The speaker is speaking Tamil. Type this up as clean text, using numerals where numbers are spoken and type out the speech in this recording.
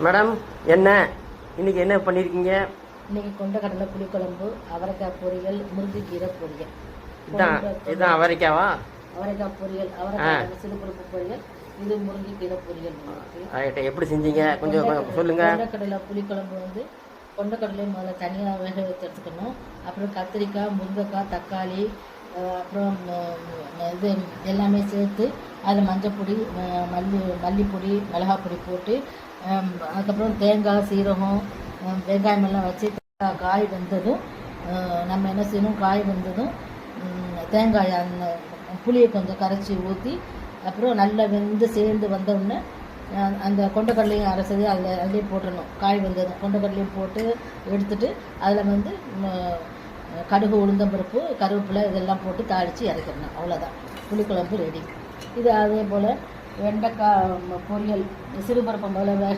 மேடம் என்ன இன்னைக்கு என்ன பண்ணியிருக்கீங்க? இன்னைக்கு கொண்டக்கடலை புளிக்குழம்பு, அவரைக்காய் பொரியல், முருங்கைக்கீரை பொரியல். இதுதான் அவரைக்காவா? அவரைக்காய் பொரியல், அவரைக்காய் சிறுபருப்பு பொரியல், இது முருங்கைக்கீரை பொரியல். எப்படி செஞ்சீங்க கொஞ்சம் சொல்லுங்க. கொண்டக்கடலை புளிக்குழம்பு வந்து கொண்டக்கடலை முதல்ல தனியாக வேக வச்சு எடுத்துக்கணும். அப்புறம் கத்திரிக்காய், முருங்கைக்காய், தக்காளி, அப்புறம் இது எல்லாமே சேர்த்து அதில் மஞ்சப்பொடி, மல்லிப்பொடி, மிளகாப்பொடி போட்டு, அதுக்கப்புறம் தேங்காய், சீரகம், வெங்காயம் எல்லாம் வச்சு காய் வெந்ததும் நம்ம என்ன செய்யணும், காய் வெந்ததும் தேங்காய் அந்த புளியை கொஞ்சம் கரைச்சி ஊற்றி, அப்புறம் நல்லா வெந்து சேர்ந்து வந்தோடனே அந்த கொண்டக்கடலையும் அரைச்சது அதிலே போட்டுடணும். காய் வெந்ததும் கொண்டக்கடலையும் போட்டு எடுத்துட்டு அதில் வந்து கடுகு, உளுந்தம்பருப்பு, கருவேப்பிலை இதெல்லாம் போட்டு தாளித்து இறக்கிடணும். அவ்வளோதான், புளிக்குழம்பு ரெடி. இது அதே போல் வெண்டைக்காய் பொரியல், சிறுபருப்பு முதல்ல வேக